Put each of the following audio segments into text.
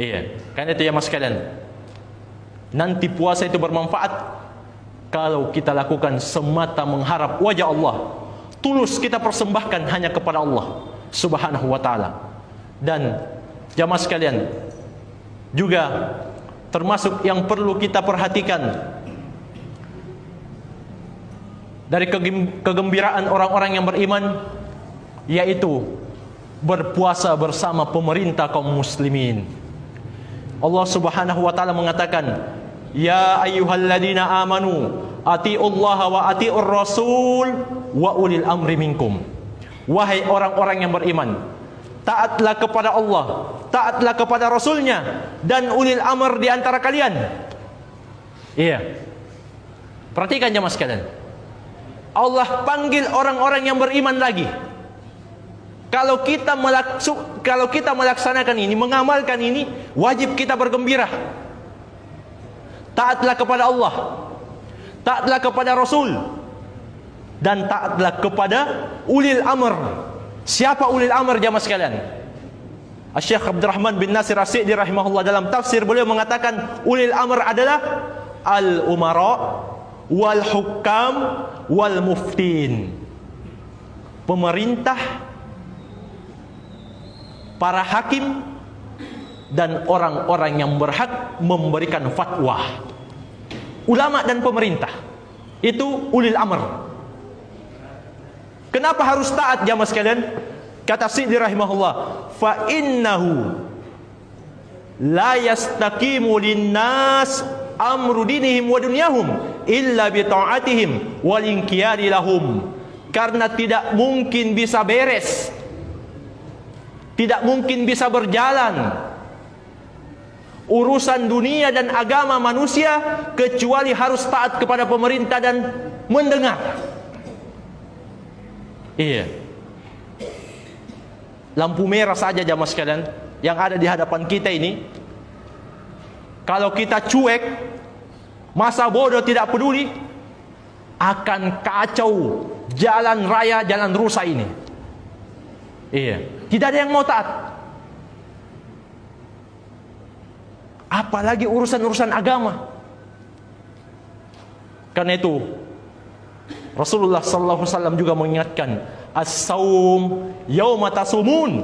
Iya, kan itu ya mas sekalian. Nanti puasa itu bermanfaat kalau kita lakukan semata mengharap wajah Allah. Tulus kita persembahkan hanya kepada Allah Subhanahu wa ta'ala. Dan jamaah sekalian, juga termasuk yang perlu kita perhatikan dari kegembiraan orang-orang yang beriman, yaitu berpuasa bersama pemerintah kaum muslimin. Allah Subhanahu wa ta'ala mengatakan, ya ayyuhalladzina amanu atiullaha wa atiur rasul wa ulil amri minkum. Wahai orang-orang yang beriman, taatlah kepada Allah, taatlah kepada Rasulnya, dan ulil amr di antara kalian. Iya, perhatikan jemaah sekalian, Allah panggil orang-orang yang beriman lagi. Kalau kita melaksanakan ini, mengamalkan ini, wajib kita bergembira. Taatlah kepada Allah, taatlah kepada Rasul, dan taatlah kepada ulil amr. Siapa ulil amr jamaah sekalian? Syekh Abdurrahman bin Nasir As-Sa'di rahimahullah dalam tafsir beliau mengatakan ulil amr adalah al-umara wal hukam wal muftin. Pemerintah, para hakim, dan orang-orang yang berhak memberikan fatwa. Ulama dan pemerintah itu ulil amr. Kenapa harus taat jamaah sekalian? Kata Sa'di rahimahullah, fa innahu la yastaqimu linnas amru dinihim wa dunyahum illa bi ta'atihim wal inqiyadi lahum. Karena tidak mungkin bisa beres, tidak mungkin bisa berjalan urusan dunia dan agama manusia kecuali harus taat kepada pemerintah dan mendengar. Iya. Lampu merah saja jamaah sekalian yang ada di hadapan kita ini, kalau kita cuek, masa bodoh tidak peduli, akan kacau jalan raya, jalan rusa ini. Iya, tidak ada yang mau taat. Apalagi urusan-urusan agama. Karena itu Rasulullah sallallahu alaihi wasallam juga mengingatkan, as-saum yauma tasumun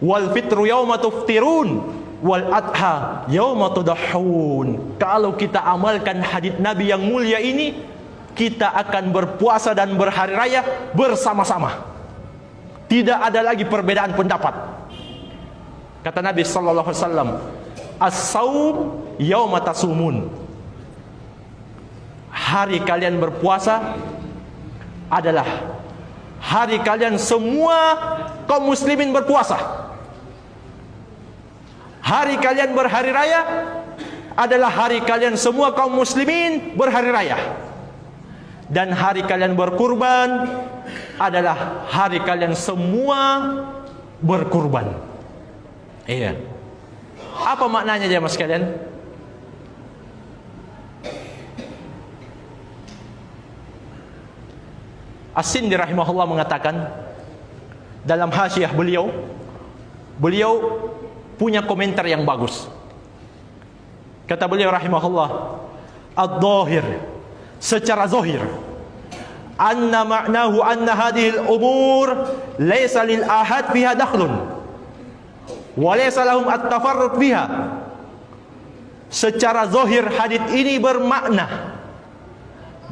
wal fitru yauma tuftirun wal adha yauma tudahhun. Kalau kita amalkan hadits Nabi yang mulia ini, kita akan berpuasa dan berhari raya bersama-sama. Tidak ada lagi perbedaan pendapat. Kata Nabi sallallahu alaihi wasallam, as-saum yauma tasumun. Hari kalian berpuasa adalah hari kalian semua kaum muslimin berpuasa. Hari kalian berhari raya adalah hari kalian semua kaum muslimin berhari raya. Dan hari kalian berkurban adalah hari kalian semua berkurban. Iya. Apa maknanya jemaah sekalian? As-Sindi rahimahullah mengatakan dalam hasyiah beliau punya komentar yang bagus. Kata beliau rahimahullah, ad-dhahir, secara zahir, anna ma'nahu anna hadhihi al-umur laysa lil ahad fiha dakhlun wa laysa lahum at-tafarrud fiha. Secara zahir hadis ini bermakna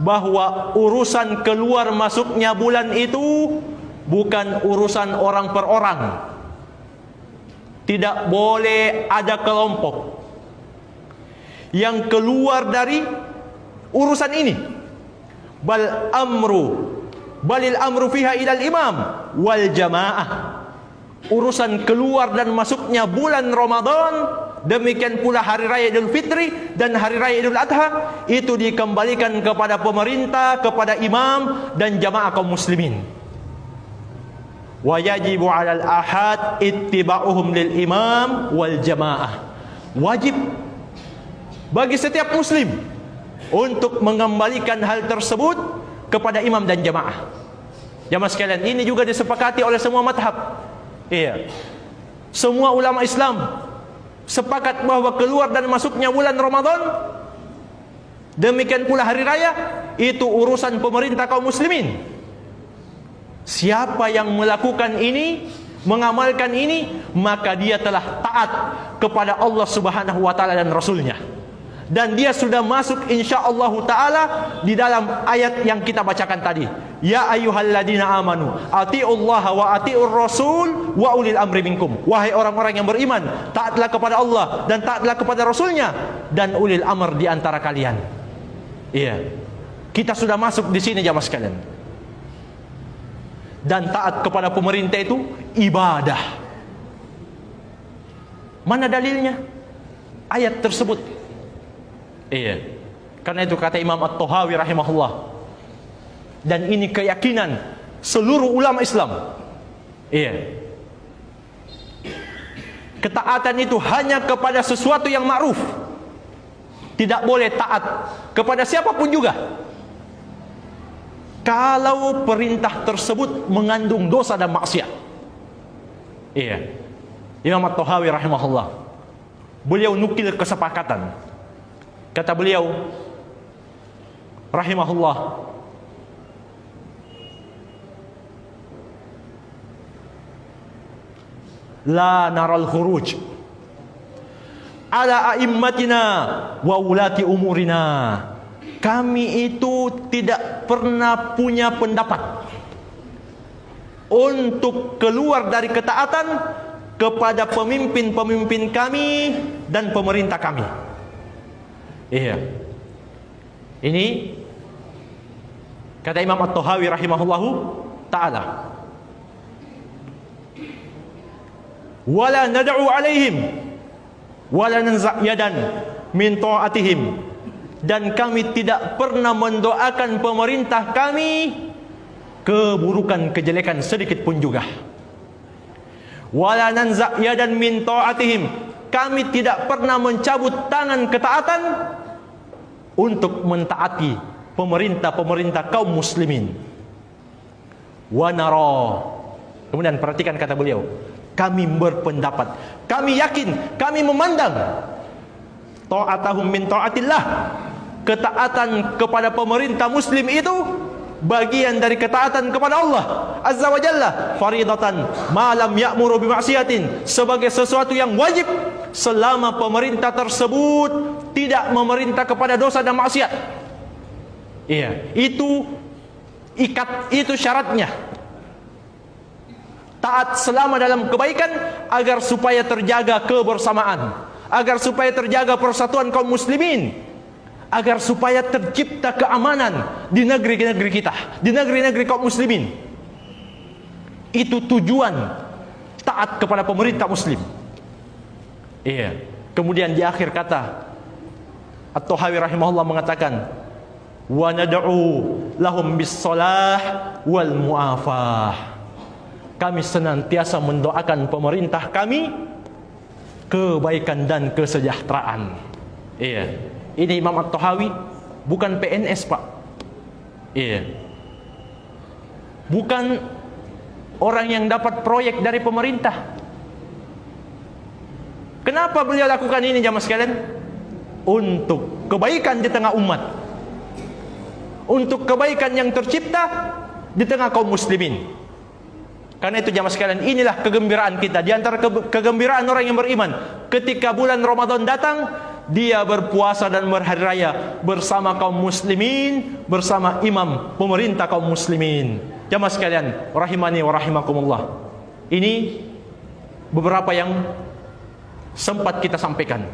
bahwa urusan keluar masuknya bulan itu bukan urusan orang per orang. Tidak boleh ada kelompok yang keluar dari urusan ini. Balil amru fiha ilal imam wal jamaah. Urusan keluar dan masuknya bulan Ramadan, demikian pula hari raya Idul Fitri dan hari raya Idul Adha, itu dikembalikan kepada pemerintah, kepada imam dan jamaah kaum muslimin. Wa yajibu 'alal ahad ittiba'uhum lil imam wal jamaah. Wajib bagi setiap muslim untuk mengembalikan hal tersebut kepada imam dan jamaah. Jamaah sekalian, ini juga disepakati oleh semua madhab. Iya. Semua ulama Islam sepakat bahwa keluar dan masuknya bulan Ramadan, demikian pula hari raya, itu urusan pemerintah kaum muslimin. Siapa yang melakukan ini, mengamalkan ini, maka dia telah taat kepada Allah Subhanahu wa taala dan Rasulnya. Dan dia sudah masuk insyaallah taala di dalam ayat yang kita bacakan tadi. Ya ayyuhalladzina amanu atiullaha wa atiur rasul wa ulil amri minkum. Wahai orang-orang yang beriman, taatlah kepada Allah dan taatlah kepada Rasulnya dan ulil amr di antara kalian. Iya. Kita sudah masuk di sini jamaah sekalian. Dan taat kepada pemerintah itu ibadah. Mana dalilnya? Ayat tersebut. Iya. Karena itu kata Imam At-Tahawi rahimahullah. Dan ini keyakinan seluruh ulama Islam. Iya. Ketaatan itu hanya kepada sesuatu yang ma'ruf. Tidak boleh taat kepada siapapun juga kalau perintah tersebut mengandung dosa dan maksiat. Iya. Imam At-Tahawi rahimahullah, beliau nukil kesepakatan. Kata beliau rahimahullah, la naral khuruj ala a'immatina wa ulati umurina. Kami itu tidak pernah punya pendapat untuk keluar dari ketaatan kepada pemimpin-pemimpin kami dan pemerintah kami. Iya. Ini kata Imam At-Tahawi rahimahullahu ta'ala. Wala nad'u alaihim wala nanza' yadan min ta'atihim. Dan kami tidak pernah mendoakan pemerintah kami keburukan, kejelekan sedikit pun juga. Wala nanza' yadan min ta'atihim. Kami tidak pernah mencabut tangan ketaatan untuk mentaati pemerintah-pemerintah kaum muslimin. Wa nara. Kemudian perhatikan kata beliau, kami berpendapat, kami yakin, kami memandang ta'atahum min ta'atillah, ketaatan kepada pemerintah muslim itu bagian dari ketaatan kepada Allah Azza wa Jalla, faridatan ma lam ya'muru bi ma'siyatin, sebagai sesuatu yang wajib selama pemerintah tersebut tidak memerintah kepada dosa dan maksiat. Iya, itu syaratnya. Taat selama dalam kebaikan agar supaya terjaga kebersamaan, agar supaya terjaga persatuan kaum muslimin, agar supaya tercipta keamanan di negeri-negeri kita, di negeri-negeri kaum muslimin. Itu tujuan taat kepada pemerintah muslim. Iya. Kemudian di akhir kata At-Tahawi rahimahullah mengatakan, wa nad'u lahum bis-shalah wal mu'afah. Kami senantiasa mendoakan pemerintah kami kebaikan dan kesejahteraan. Iya. Ini Imam At-Tahawi bukan PNS, Pak. Iya. Bukan orang yang dapat proyek dari pemerintah. Kenapa beliau lakukan ini jamaah sekalian? Untuk kebaikan di tengah umat, untuk kebaikan yang tercipta di tengah kaum muslimin. Karena itu jamaah sekalian, inilah kegembiraan kita. Di antara kegembiraan orang yang beriman, ketika bulan Ramadan datang, dia berpuasa dan berhari raya bersama kaum muslimin, bersama imam pemerintah kaum muslimin. Jamaah sekalian, rahimani wa rahimakumullah. Ini beberapa yang sempat kita sampaikan.